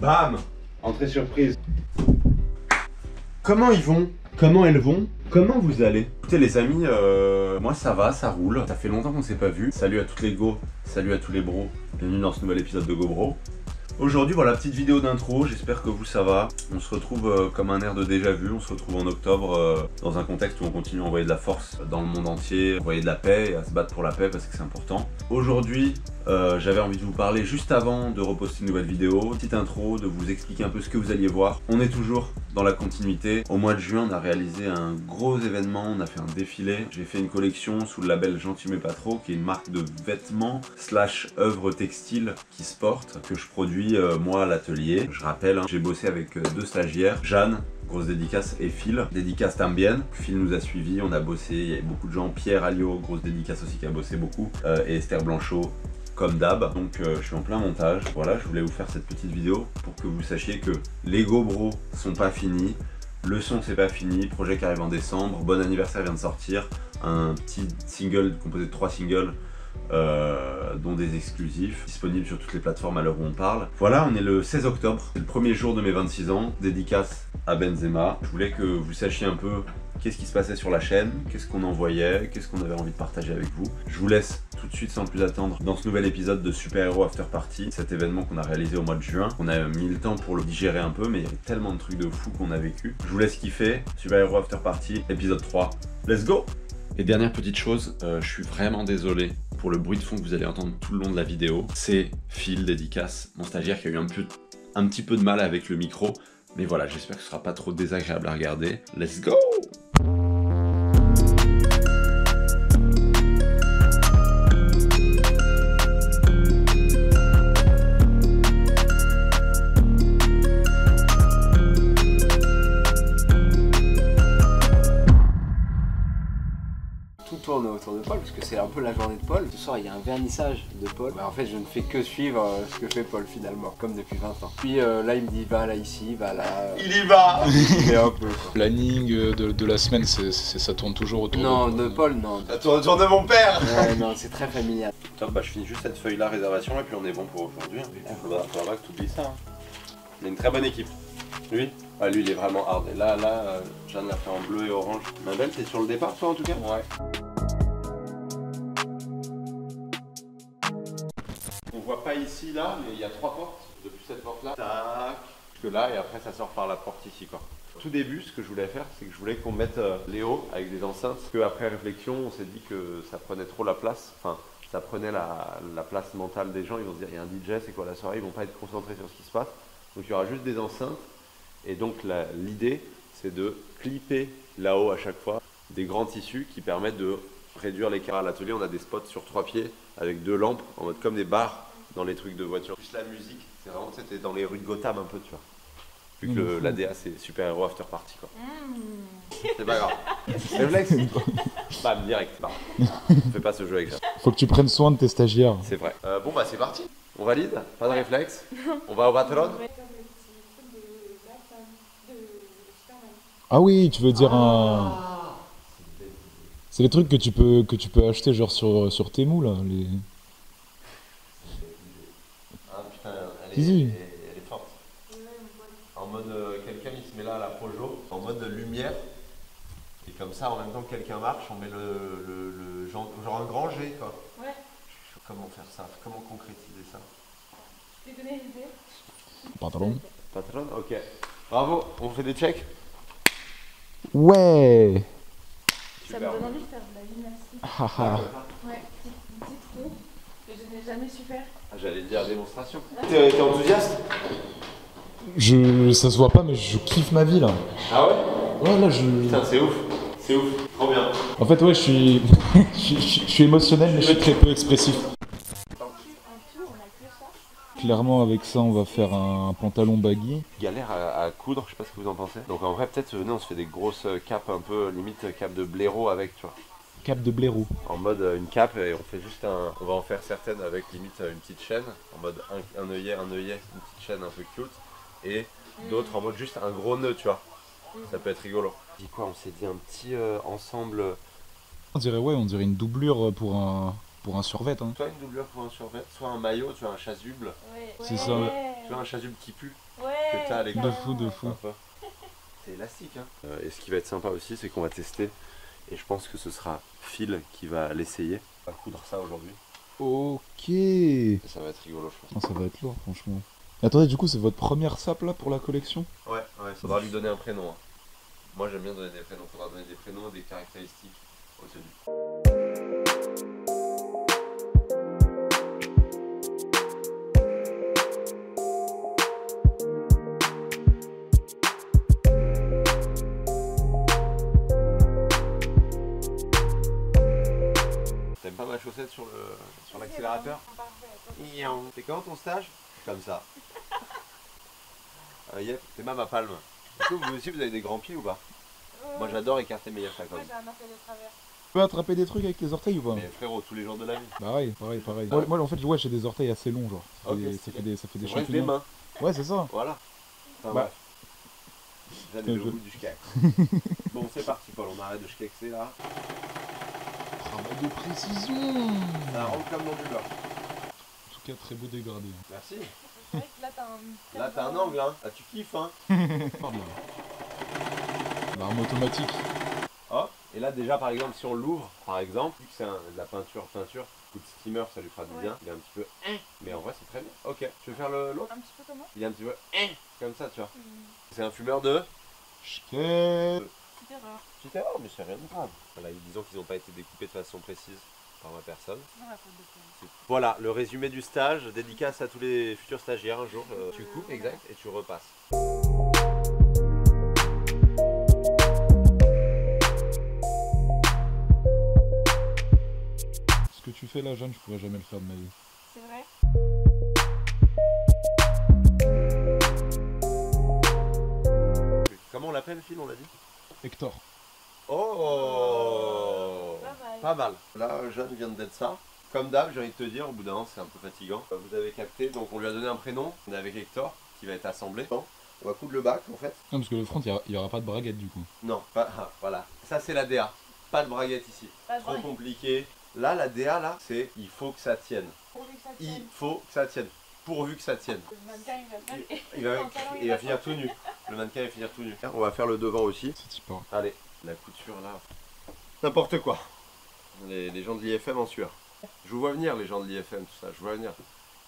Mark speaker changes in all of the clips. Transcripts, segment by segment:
Speaker 1: Bam! Entrée surprise. Comment ils vont? Comment elles vont? Comment vous allez? Écoutez les amis, moi ça va, ça roule. Ça fait longtemps qu'on s'est pas vu. Salut à toutes les go, salut à tous les bros. Bienvenue dans ce nouvel épisode de GoBro. Aujourd'hui, voilà, petite vidéo d'intro, j'espère que vous ça va. On se retrouve comme un air de déjà vu, on se retrouve en octobre dans un contexte où on continue à envoyer de la force dans le monde entier, envoyer de la paix et à se battre pour la paix parce que c'est important. Aujourd'hui, j'avais envie de vous parler juste avant de reposter une nouvelle vidéo, petite intro, de vous expliquer un peu ce que vous alliez voir. On est toujours dans la continuité. Au mois de juin, on a réalisé un gros événement, on a fait un défilé. J'ai fait une collection sous le label Gentil mais pas trop, qui est une marque de vêtements / œuvres textiles qui se portent, que je produis moi à l'atelier. Je rappelle, hein, j'ai bossé avec 2 stagiaires, Jeanne, grosse dédicace, et Phil, dédicace Tambien. Phil nous a suivis, on a bossé, il y avait beaucoup de gens, Pierre Alliot, grosse dédicace aussi qui a bossé beaucoup, et Esther Blanchot, comme d'hab. Donc je suis en plein montage. Voilà, je voulais vous faire cette petite vidéo pour que vous sachiez que les GoBro sont pas finis. Le son c'est pas fini, projet qui arrive en décembre, Bon Anniversaire vient de sortir, un petit single composé de 3 singles, dont des exclusifs, disponibles sur toutes les plateformes à l'heure où on parle. Voilà, on est le 16 octobre, c'est le premier jour de mes 26 ans, dédicace à Benzema. Je voulais que vous sachiez un peu qu'est-ce qui se passait sur la chaîne, qu'est-ce qu'on envoyait, qu'est-ce qu'on avait envie de partager avec vous. Je vous laisse tout de suite sans plus attendre dans ce nouvel épisode de Super Hero After Party, cet événement qu'on a réalisé au mois de juin. On a mis le temps pour le digérer un peu, mais il y avait tellement de trucs de fou qu'on a vécu. Je vous laisse kiffer, Super Hero After Party, épisode 3, let's go! Et dernière petite chose, je suis vraiment désolé pour le bruit de fond que vous allez entendre tout le long de la vidéo. C'est Phil, dédicace, mon stagiaire qui a eu un petit peu de mal avec le micro. Mais voilà, j'espère que ce sera pas trop désagréable à regarder. Let's go!
Speaker 2: Tout tourne autour de Paul parce que c'est un peu la journée de Paul. Ce soir il y a un vernissage de Paul. Bah, en fait je ne fais que suivre ce que fait Paul finalement, comme depuis 20 ans. Puis là il me dit va là ici, va là.
Speaker 1: Il y va!
Speaker 2: Et un peu.
Speaker 3: Planning de la semaine, ça tourne toujours autour
Speaker 2: De Paul, non.
Speaker 1: Ça tourne autour de mon père!
Speaker 2: Ouais, non, c'est très familial.
Speaker 1: Top, bah je finis juste cette feuille là, réservation, et puis on est bon pour aujourd'hui. Il faudra que tu oublies ça. Hein. On a une très bonne équipe. Lui? Ah, lui il est vraiment hard. Et là, Jeanne l'a fait en bleu et orange. Ma belle, t'es sur le départ toi en tout cas?
Speaker 2: Ouais.
Speaker 1: On voit pas ici là, mais il y a 3 portes. Depuis cette porte là, tac, jusque là, et après ça sort par la porte ici quoi. Au tout début, ce que je voulais faire, c'est que je voulais qu'on mette Léo avec des enceintes. Parce qu'après réflexion, on s'est dit que ça prenait trop la place. Enfin, ça prenait la place mentale des gens. Ils vont se dire, il y a un DJ, c'est quoi la soirée? Ils vont pas être concentrés sur ce qui se passe. Donc il y aura juste des enceintes. Et donc l'idée, c'est de clipper là-haut à chaque fois des grands tissus qui permettent de réduire l'écart. À l'atelier, on a des spots sur 3 pieds avec 2 lampes, en mode comme des bars dans les trucs de voiture. Plus la musique, c'est vraiment, c'était dans les rues de Gotham un peu, tu vois. Vu que la DA, c'est Super Hero After Party, quoi. C'est pas grave. Réflexe. Bam, direct. Bah, on fait pas ce jeu avec ça.
Speaker 3: Faut que tu prennes soin de tes stagiaires.
Speaker 1: C'est vrai. Bon bah c'est parti. On valide? Pas de réflexe? On va au patron?
Speaker 3: Ah oui, tu veux dire un... C'est les trucs que tu peux acheter genre sur Temu là. Les...
Speaker 1: Ah putain,
Speaker 3: Si.
Speaker 1: elle est forte. En mode, quelqu'un il se met là à la Projo, en mode lumière. Et comme ça, en même temps que quelqu'un marche, on met le genre un grand G quoi. Ouais. Comment faire ça? Comment concrétiser ça?
Speaker 4: Je t'ai donné l'idée.
Speaker 3: Patron.
Speaker 1: Patron? Ok. Bravo, on fait des checks?
Speaker 3: Ouais.
Speaker 4: Ça me donne envie de faire de la gymnastique. Ouais, petite roue que je n'ai jamais su faire.
Speaker 1: Ah, j'allais dire démonstration. T'es enthousiaste?
Speaker 3: Ça se voit pas mais je kiffe ma vie là.
Speaker 1: Ah ouais?
Speaker 3: Ouais là
Speaker 1: Putain c'est ouf, trop bien.
Speaker 3: En fait ouais je suis je suis émotionnel mais je suis très peu expressif. Clairement avec ça on va faire un pantalon baggy.
Speaker 1: Galère à coudre, je sais pas ce que vous en pensez. Donc en vrai peut-être venez on se fait des grosses capes un peu limite cape de blaireau avec tu vois.
Speaker 3: Cape de blaireau.
Speaker 1: En mode une cape et on fait juste on va en faire certaines avec limite une petite chaîne. En mode un œillet, une petite chaîne un peu cute. Et d'autres en mode juste un gros nœud tu vois. Ça peut être rigolo. Dis quoi, on s'est dit un petit ensemble.
Speaker 3: On dirait une doublure pour un survêt. Hein.
Speaker 1: Soit une doublure pour un survêt, soit un maillot, tu vois, un chasuble.
Speaker 4: Ouais.
Speaker 3: C'est ça.
Speaker 1: Tu vois un chasuble qui pue
Speaker 4: Ouais.
Speaker 1: que t'as à l'écran.
Speaker 3: De fou, de fou.
Speaker 1: C'est élastique hein. Et ce qui va être sympa aussi, c'est qu'on va tester. Et je pense que ce sera Phil qui va l'essayer. On va coudre ça aujourd'hui.
Speaker 3: Ok.
Speaker 1: Et ça va être rigolo, je pense.
Speaker 3: Ça va être lourd, franchement. Attendez, du coup, c'est votre première sape là pour la collection?
Speaker 1: Ouais, faudra lui donner un prénom. Hein. Moi j'aime bien donner des prénoms. Faudra donner des prénoms, des caractéristiques aux tenues. T'aimes pas ma chaussette sur l'accélérateur? C'est comment ton stage? Comme ça. Yep, c'est ma palme. Est-ce que vous aussi vous avez des grands pieds ou pas? Moi j'adore écarter mes yeux comme
Speaker 4: Moi j'ai un orteil de travers.
Speaker 3: Tu peux attraper des trucs avec les orteils ou pas?
Speaker 1: Mais frérot, tous les jours de la vie.
Speaker 3: Pareil. Moi, en fait, ouais, j'ai des orteils assez longs, genre. Ça
Speaker 1: Ok,
Speaker 3: fait des
Speaker 1: C'est vrai que
Speaker 3: champignons.
Speaker 1: des mains.
Speaker 3: Ouais, c'est ça.
Speaker 1: Voilà. Enfin,
Speaker 3: Bah.
Speaker 1: bref. J'allais au bout du schkeck. Bon, c'est parti, Paul, on arrête de schkeckser là.
Speaker 3: Travail de précision.
Speaker 1: Ça rentre comme dans du beurre.
Speaker 3: En tout cas, très beau dégradé.
Speaker 1: Merci.
Speaker 4: C'est vrai que là t'as un.
Speaker 1: Là, t'as un angle, hein. Ah, tu kiffes, hein.
Speaker 3: Pardon. L'arme automatique.
Speaker 1: Oh, et là, déjà, par exemple, si on l'ouvre, par exemple, vu que c'est de la peinture, coup de steamer, ça lui fera du bien. Il est un petit peu. Mais en vrai, c'est très bien. Ok, tu veux faire l'autre?
Speaker 4: Un petit peu comment?
Speaker 1: Il est un petit peu. Comme ça, tu vois. C'est un fumeur de.
Speaker 3: Schket.
Speaker 4: Petite erreur.
Speaker 1: Petite erreur, mais c'est rien de grave. Voilà, disons qu'ils n'ont pas été découpés de façon précise par ma personne.
Speaker 4: Non, la faute de poil.
Speaker 1: Voilà, le résumé du stage, dédicace à tous les futurs stagiaires un jour. Tu coupes, exact, et tu repasses.
Speaker 3: Ce que tu fais là, Jeanne, je pourrais jamais le faire de ma vie.
Speaker 4: C'est vrai?
Speaker 1: Comment on l'appelle, Phil, on l'a dit?
Speaker 3: Hector.
Speaker 1: Oh,
Speaker 4: Pas mal.
Speaker 1: pas mal. Là, Jeanne vient d'être ça. Comme d'hab, j'ai envie de te dire, au bout d'un an, c'est un peu fatigant. Vous avez capté, donc on lui a donné un prénom. On est avec Hector, qui va être assemblé. On va coudre le bac, en fait.
Speaker 3: Non, parce que le front, il y aura pas de braguette du coup.
Speaker 1: Non, pas, voilà. Ça, c'est la DA. Pas de braguette ici.
Speaker 4: Pas de
Speaker 1: Trop
Speaker 4: braguette.
Speaker 1: compliqué. Là, la DA, là, c'est il faut que ça tienne.
Speaker 4: Pourvu que ça
Speaker 1: Il
Speaker 4: tienne.
Speaker 1: faut que ça tienne. Pourvu que ça tienne.
Speaker 4: Le mannequin il va pas.
Speaker 1: Il va finir tout nu. Le mannequin va finir tout nu. On va faire le devant aussi.
Speaker 3: C'est type pas.
Speaker 1: Allez, la couture là. N'importe quoi. Les gens de l'IFM en sueur. Je vous vois venir, les gens de l'IFM, tout ça. Je vous vois venir.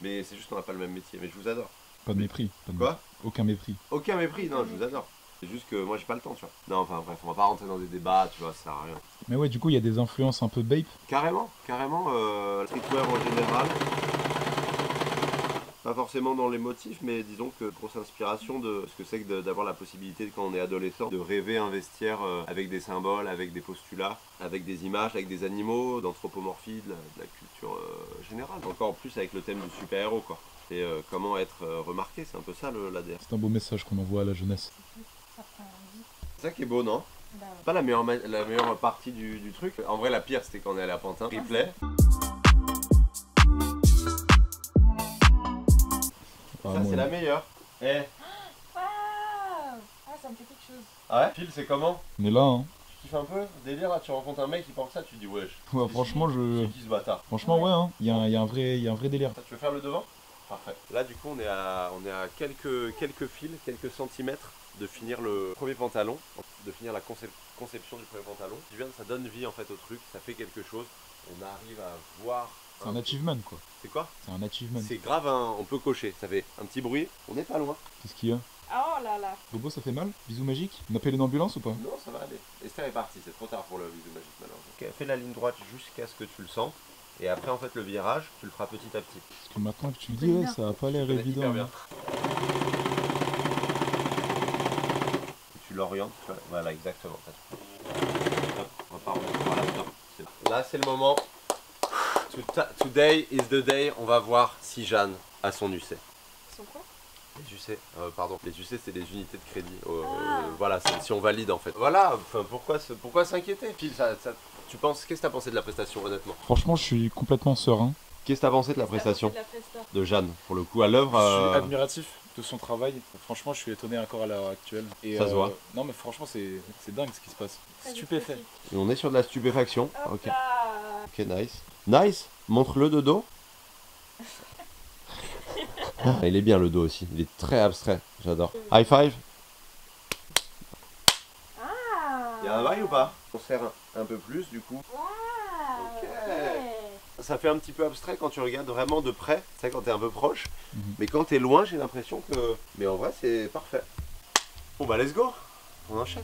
Speaker 1: Mais c'est juste qu'on n'a pas le même métier. Mais je vous adore.
Speaker 3: Pas de mépris.
Speaker 1: Quoi?
Speaker 3: Aucun mépris.
Speaker 1: Aucun mépris, non, je vous adore. C'est juste que moi j'ai pas le temps, tu vois. Non, enfin bref, on va pas rentrer dans des débats, tu vois, ça sert à rien.
Speaker 3: Mais ouais, du coup, il y a des influences un peu bape.
Speaker 1: Carrément, streetwear en général. Pas forcément dans les motifs, mais disons que grosse inspiration de ce que c'est que d'avoir la possibilité, quand on est adolescent, de rêver un vestiaire avec des symboles, avec des postulats, avec des images, avec des animaux, d'anthropomorphie, de la culture générale. Encore plus avec le thème du super-héros, quoi. Et comment être remarqué, c'est un peu ça l'ADR.
Speaker 3: C'est un beau message qu'on envoie à la jeunesse.
Speaker 4: Ça prend envie.
Speaker 1: C'est ça qui est beau, non?
Speaker 4: Bah ouais.
Speaker 1: Pas la meilleure partie du truc. En vrai, la pire, c'était quand on est allé à Pantin. Replay.
Speaker 3: Ah,
Speaker 1: Ça,
Speaker 3: moi,
Speaker 1: c'est la meilleure. Eh.
Speaker 4: Waouh! Ah, ça me fait quelque chose.
Speaker 1: Ah ouais? Phil, c'est comment?
Speaker 3: On est là, hein.
Speaker 1: Tu kiffes un peu? Délire, là, tu rencontres un mec qui porte ça, tu dis wesh.
Speaker 3: Ouais, franchement,
Speaker 1: C'est qui ce bâtard?
Speaker 3: Franchement, ouais, hein. Il y a un vrai délire.
Speaker 1: Ça, tu veux faire le devant? Parfait. Là, du coup, on est à quelques fils, quelques centimètres de finir le premier pantalon, de finir la conception du premier pantalon. Ça donne vie en fait au truc, ça fait quelque chose. On arrive à voir.
Speaker 3: C'est un achievement, quoi.
Speaker 1: C'est quoi?
Speaker 3: C'est un achievement.
Speaker 1: C'est grave, on peut cocher. Ça fait un petit bruit. On n'est pas loin.
Speaker 3: Qu'est-ce qu'il y a?
Speaker 4: Oh là là.
Speaker 3: Bobo, ça fait mal? Bisous magique? On appelle une ambulance ou pas?
Speaker 1: Non, ça va aller. Esther est partie, c'est trop tard pour le bisou magique malheureusement. Ok, fais la ligne droite jusqu'à ce que tu le sens. Et après, en fait, le virage, tu le feras petit à petit.
Speaker 3: Parce que maintenant que tu le dis, ouais, ça a pas l'air
Speaker 1: Je connais
Speaker 3: évident.
Speaker 1: hyper bien.
Speaker 3: hein.
Speaker 1: Tu l'orientes, tu vois. Voilà, exactement. On va pas remettre. Voilà, stop. Là, c'est le moment. Today is the day. On va voir si Jeanne a son UC.
Speaker 4: Son quoi?
Speaker 1: Les UC, pardon. Les UC, c'est des unités de crédit.
Speaker 4: Ah.
Speaker 1: Voilà, c'est si on valide en fait. Voilà, enfin, pourquoi s'inquiéter? Phil, tu penses, qu'est-ce que t'as pensé de la prestation, honnêtement?
Speaker 3: Franchement, je suis complètement serein.
Speaker 1: Qu'est-ce que t'as pensé de la prestation
Speaker 4: De la presta.
Speaker 1: de Jeanne, pour le coup, à l'œuvre?
Speaker 5: Je suis admiratif de son travail. Franchement, je suis étonné encore à l'heure actuelle. Et,
Speaker 1: Ça se voit.
Speaker 5: Non, mais franchement, c'est dingue ce qui se passe.
Speaker 4: Très
Speaker 5: Stupéfait.
Speaker 4: expressif.
Speaker 1: Et on est sur de la stupéfaction.
Speaker 4: Hop
Speaker 1: Ok.
Speaker 4: là.
Speaker 1: Ok, nice. Nice. Montre-le de dos. Il est bien le dos aussi, il est très abstrait, j'adore. High five. Il y a un bail ou pas? On serre un peu plus du coup. Ok. Ça fait un petit peu abstrait quand tu regardes vraiment de près, tu sais quand t'es un peu proche. Mais quand t'es loin, j'ai l'impression que... Mais en vrai, c'est parfait. Bon bah let's go, on enchaîne.